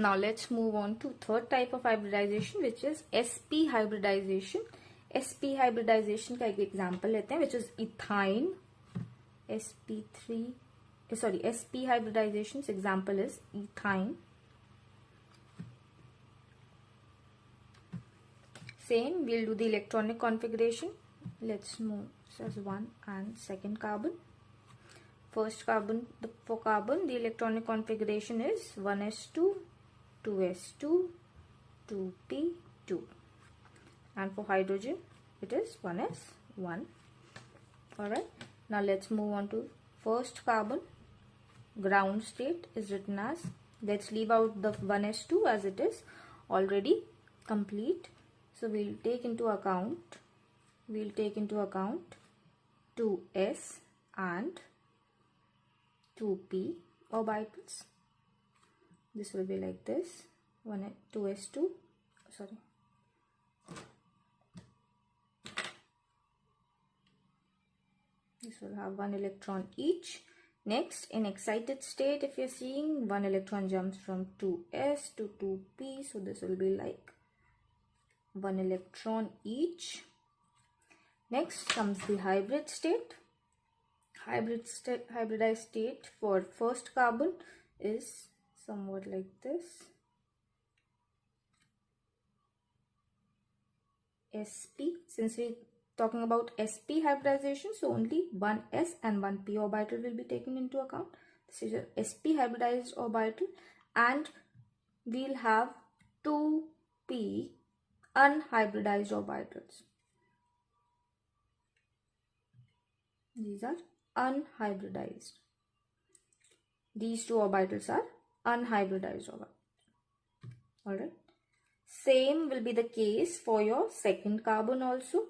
Now let's move on to third type of hybridization, which is SP hybridization. SP hybridization का एक example लेते हैं, which is ethyne. SP hybridization's example is ethyne. Same, we'll do the electronic configuration. Let's move as 1 and second carbon. First carbon, for carbon, the electronic configuration is 1s2, 2s2, 2p2. And for hydrogen, it is 1s1. Alright, now let's move on to first carbon. Ground state is written as, let's leave out the 1s2 as it is already complete. So we'll take into account 2s and 2p orbitals. This will be like this, 2s2, sorry. This will have 1 electron each. Next, in excited state, if you're seeing, 1 electron jumps from 2s to 2p, so this will be like 1 electron each. Next comes the hybrid state. Hybridized state for first carbon is somewhat like this. SP, since we're talking about SP hybridization, so only 1s and 1p orbital will be taken into account. This is a SP hybridized orbital, and we'll have 2p unhybridized orbitals. These are unhybridized. These two orbitals are unhybridized orbitals. Alright. Same will be the case for your second carbon also.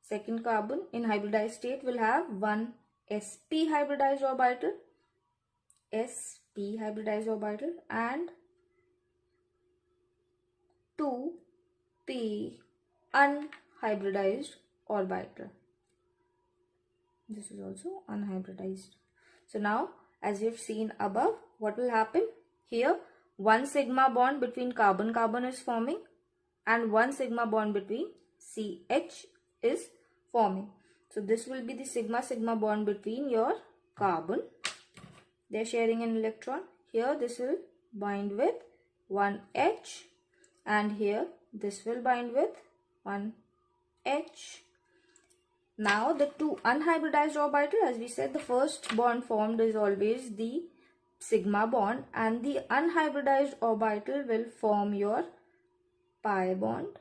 Second carbon in hybridized state will have 1 sp hybridized orbital, and 2p unhybridized orbital. This is also unhybridized. So now, as you've seen above, what will happen? Here, 1 sigma bond between carbon-carbon is forming, and 1 sigma bond between CH is forming. So this will be the sigma-sigma bond between your carbon. They're sharing an electron. Here, this will bind with 1H, and here, this will bind with 1H. Now the two unhybridized orbital, as we said, the first bond formed is always the sigma bond, and the unhybridized orbital will form your pi bond.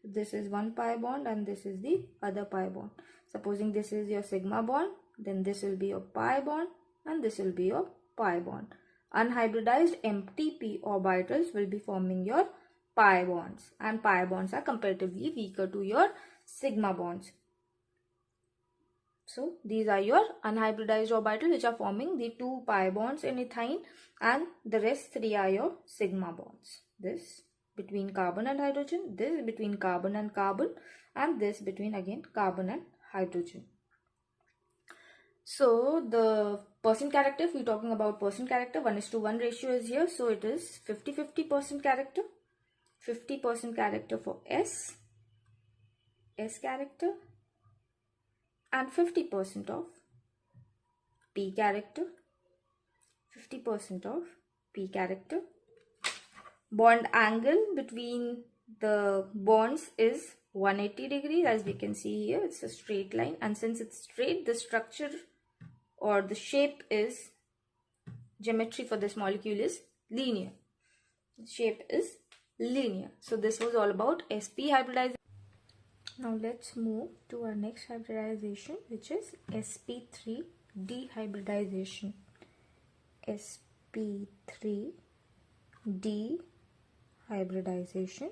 This is one pi bond and this is the other pi bond. Supposing this is your sigma bond, then this will be your pi bond and this will be your pi bond. Unhybridized empty p orbitals will be forming your pi bonds, and pi bonds are comparatively weaker to your sigma bonds. So these are your unhybridized orbitals which are forming the 2 pi bonds in ethine, and the rest 3 are your sigma bonds. This between carbon and hydrogen, this between carbon and carbon, and this between again carbon and hydrogen. So the percent character, if we're talking about percent character, 1:1 ratio is here. So it is 50-50% character. 50% character for S character, and 50% of P character. 50% of P character. Bond angle between the bonds is 180 degrees, as we can see here. It's a straight line, and since it's straight, the structure or the shape is, geometry for this molecule is linear. The shape is linear. So this was all about sp hybridization. Now let's move to our next hybridization, which is SP3D hybridization. SP3D hybridization.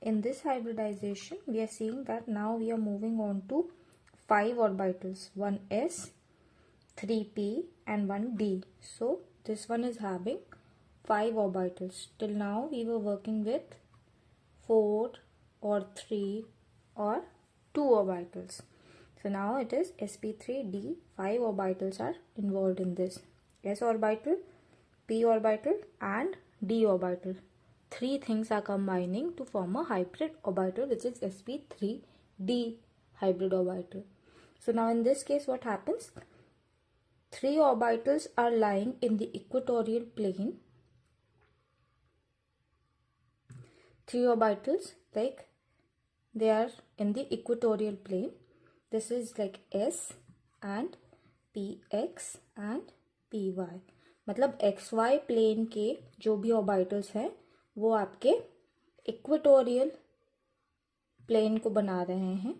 In this hybridization, we are seeing that now we are moving on to 5 orbitals, 1s, 3p and 1d. So this one is having 5 orbitals. Till now we were working with 4 or 3 or 2 orbitals. So now it is sp3d. 5 orbitals are involved in this. S orbital, p orbital and d orbital. 3 things are combining to form a hybrid orbital, which is sp3d hybrid orbital. So now in this case what happens? 3 orbitals are lying in the equatorial plane. 3 orbitals, like they are in the equatorial plane. This is like s and px and py. मतलब xy plane के जो भी orbitals हैं वो आपके equatorial plane को बना रहे हैं,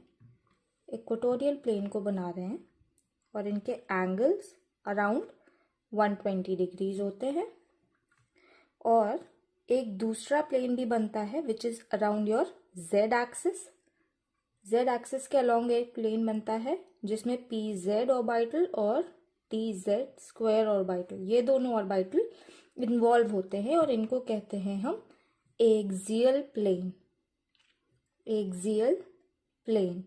इक्वेटोरियल प्लेन को बना रहे हैं, और इनके एंगल्स अराउंड 120 डिग्रीज होते हैं. और एक दूसरा प्लेन भी बनता है which is around your Z axis. Z axis के अलोंग एक प्लेन बनता है जिसमें पी जेड ऑर्बिटल और टी जेड स्क्वायर ऑर्बिटल, ये दोनों ऑर्बिटल इन्वॉल्व होते हैं और इनको कहते हैं हम एक्सियल प्लेन. एक्सियल प्लेन,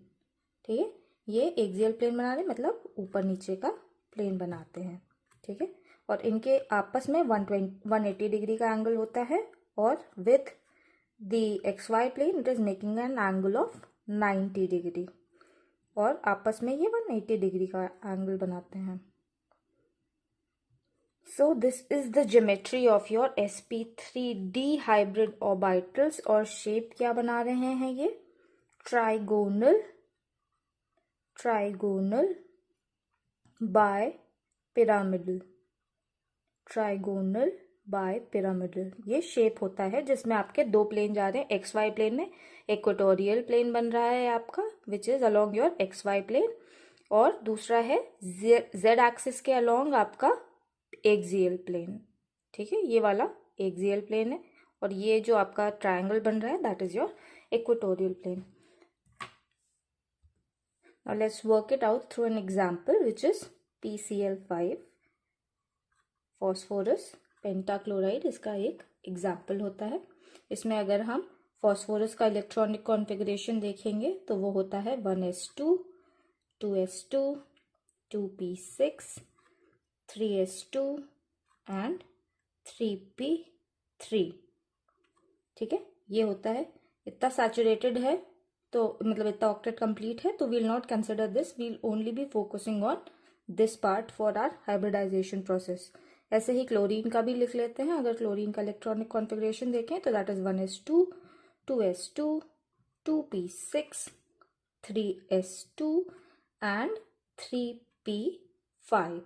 ठीक है. ये एक्सियल प्लेन बना रहे मतलब ऊपर नीचे का प्लेन बनाते हैं, ठीक है. और इनके आपस में 180 डिग्री का एंगल होता है और with the X Y plane it is making an angle of 90 degree, और आपस में ये 180 डिग्री का एंगल बनाते हैं. So this is the geometry of your sp3d hybrid orbitals. और शेप क्या बना रहे हैं? ये trigonal bipyramidal, trigonal bipyramidal ये शेप होता है जिसमें आपके दो प्लेन जा रहे हैं. एक्स वाई प्लेन में इक्वेटोरियल प्लेन बन रहा है आपका which is along your X Y plane, और दूसरा है जेड एक्सिस के अलोंग आपका एक्सियल प्लेन, ठीक है. ये वाला एक्सियल प्लेन है और ये जो आपका ट्रायंगल बन रहा है that is your equatorial plane. Now let's work it out through an example which is PCl5 phosphorus pentachloride. इसका एक एग्जाम्पल होता है. इसमें अगर हम फॉस्फोरस का इलेक्ट्रॉनिक कॉन्फ़िगरेशन देखेंगे तो वो होता है 1s2, 2s2, 2p6, 3s2 and 3p3, ठीक है. ये होता है. इतना सैचुरेटेड है तो मतलब इतना ऑक्टेट कंप्लीट है तो we'll not consider this, we'll only be focusing on this part for our hybridization process. ऐसे ही क्लोरीन का भी लिख लेते हैं. अगर क्लोरीन का इलेक्ट्रॉनिक कॉन्फ़िगरेशन देखें तो that is 1s2, 2s2, 2p6, 3s2 and 3p5.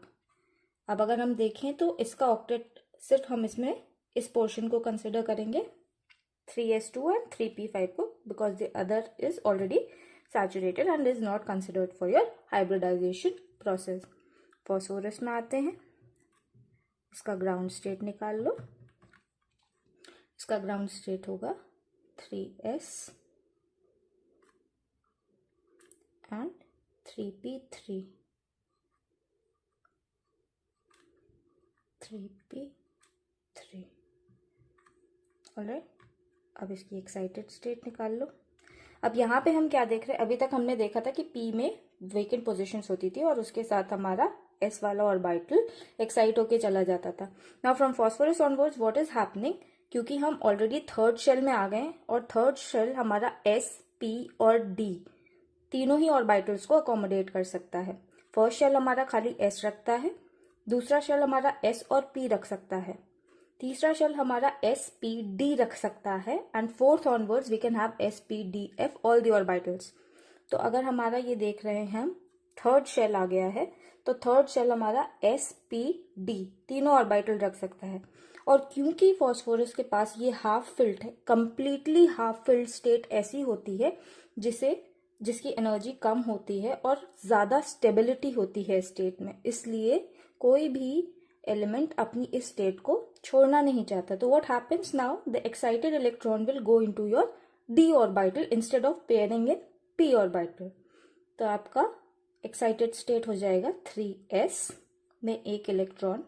अब अगर हम देखें तो इसका ऑक्टेट सिर्फ हम इसमें इस पोर्शन को कंसिडर करेंगे 3s2 and 3p5 को, because the other is already saturated and is not considered for your hybridization process. Phosphorus में आते हैं. इसका ग्राउंड स्टेट निकाल लो. इसका ग्राउंड स्टेट होगा 3s and 3p3, 3p3. Alright. अब इसकी एक्साइटेड स्टेट निकाल लो. अब यहाँ पे हम क्या देख रहे हैं? अभी तक हमने देखा था कि P में वेकेंट पोजीशंस होती थी और उसके साथ हमारा S वाला ऑर्बिटल एक्साइट होके चला जाता था. Now from phosphorus onwards what is happening, क्योंकि हम ऑलरेडी थर्ड शेल में आ गए हैं और थर्ड शेल हमारा S, P और D तीनों ही ऑर्बिटल्स को अकोमोडेट कर सकता है. फर्स्ट शेल हमारा खाली S रखता है, दूसरा शेल हमारा S और P रख सकता है, तीसरा शेल हमारा SP D रख सकता है, and fourth onwards we can have SP D F all the orbitals. तो अगर हमारा ये देख रहे हैं हम थर्ड शेल आ गया है तो थर्ड शेल हमारा SP D तीनों ऑर्बिटल रख सकता है. और क्योंकि फॉस्फोरस के पास ये हाफ फिल्ड है, कंप्लीटली हाफ फिल्ड स्टेट ऐसी होती है जिसकी एनर्जी कम होती है और ज्यादा स्टेबिलिटी होती है स्टेट में, इसलिए कोई भी एलिमेंट अपनी इस स्टेट को छोड़ना नहीं चाहता. तो what happens now, the excited electron will go into your d orbital instead of pairing in p orbital. तो आपका एक्साइटेड स्टेट हो जाएगा 3s में एक electron,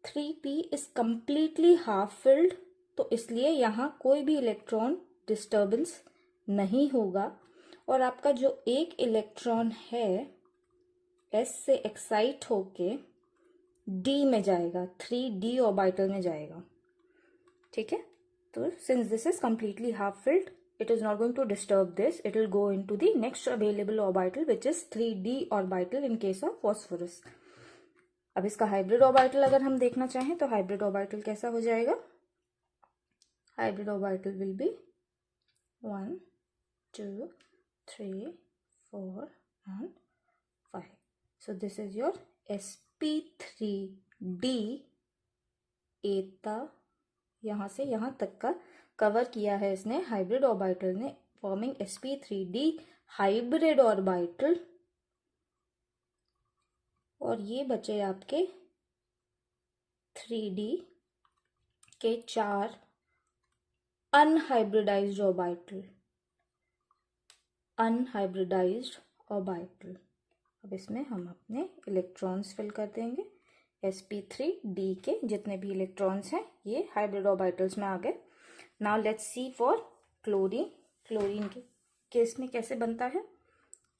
3p is completely half filled तो इसलिए यहाँ कोई भी इलेक्ट्रॉन डिस्टर्बेंस नहीं होगा. और आपका जो एक इलेक्ट्रॉन है s से एक्साइट होके d में जाएगा, 3d ऑर्बिटल में जाएगा, ठीक है। तो since this is completely half filled, it is not going to disturb this, it will go into the next available orbital which is 3d orbital in case of phosphorus. अब इसका hybrid orbital अगर हम देखना चाहें तो hybrid orbital कैसा हो जाएगा? Hybrid orbital will be 1 2 3 4 and 5. So this is your sp3d एता यहाँ से यहाँ तक का कवर किया है इसने हाइब्रिड ऑर्बिटल ने, फॉर्मिंग sp3d हाइब्रिड ऑर्बिटल। और ये बचे आपके 3d के 4 अनहाइब्रिडाइज्ड ऑर्बिटल, अनहाइब्रिडाइज्ड ऑर्बिटल। अब इसमें हम अपने इलेक्ट्रॉन्स फिल कर देंगे, sp3d के जितने भी इलेक्ट्रॉन्स हैं ये हाइब्रिड ऑर्बिटल्स में आ गए। Now let's see for chlorine. Chlorine के केस में कैसे बनता है?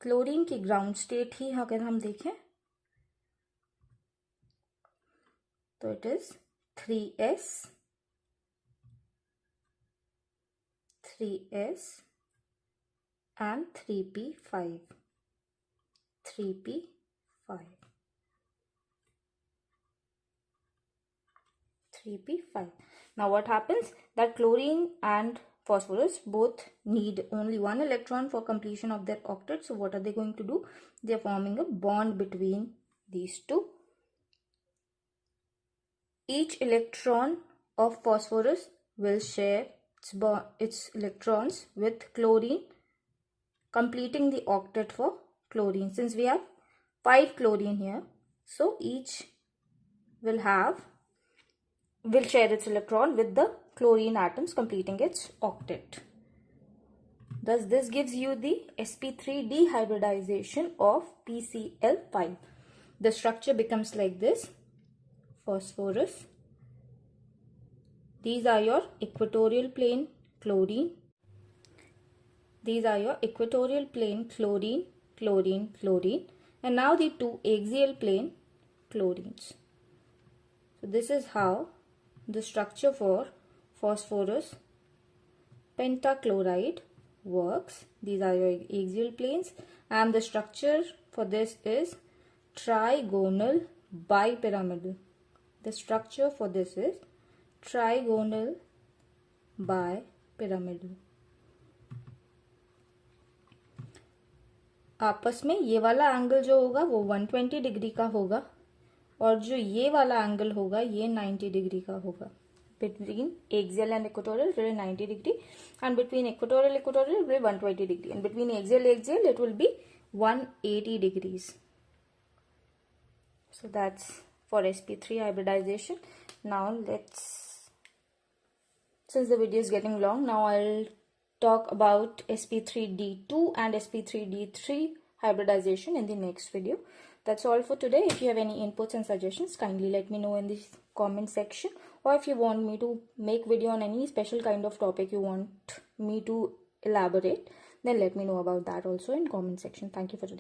क्लोरीन की ग्राउंड स्टेट ही अगर हम देखें तो it is 3s 3s and 3p5 3p5 3p5. Now what happens? That chlorine and phosphorus both need only one electron for completion of their octet. So what are they going to do? They are forming a bond between these two. Each electron of phosphorus will share its electrons with chlorine, completing the octet for chlorine. Since we have 5 chlorine here, so each will share its electron with the chlorine atoms, completing its octet. Thus this gives you the sp3d hybridization of PCl5. The structure becomes like this: phosphorus, these are your equatorial plane chlorine, these are your equatorial plane chlorine, chlorine, chlorine, and now the two axial plane chlorines. So this is how the structure for phosphorus pentachloride works. These are your axial planes, and the structure for this is trigonal bipyramidal. The structure for this is trigonal bipyramidal. आपस में ये वाला angle जो होगा वो 120 degree का होगा और जो ये वाला एंगल होगा ये 90 डिग्री का होगा. Between axial and equatorial it will be 90 degree, and between equatorial it will be 120 degree, and between axial it will be 180 degrees. So that's for sp3 hybridization. Now since the video is getting long, now I'll talk about sp3d2 and sp3d3 hybridization in the next video. That's all for today. If you have any inputs and suggestions, kindly let me know in the comment section, or if you want me to make video on any special kind of topic you want me to elaborate, then let me know about that also in comment section. Thank you for today.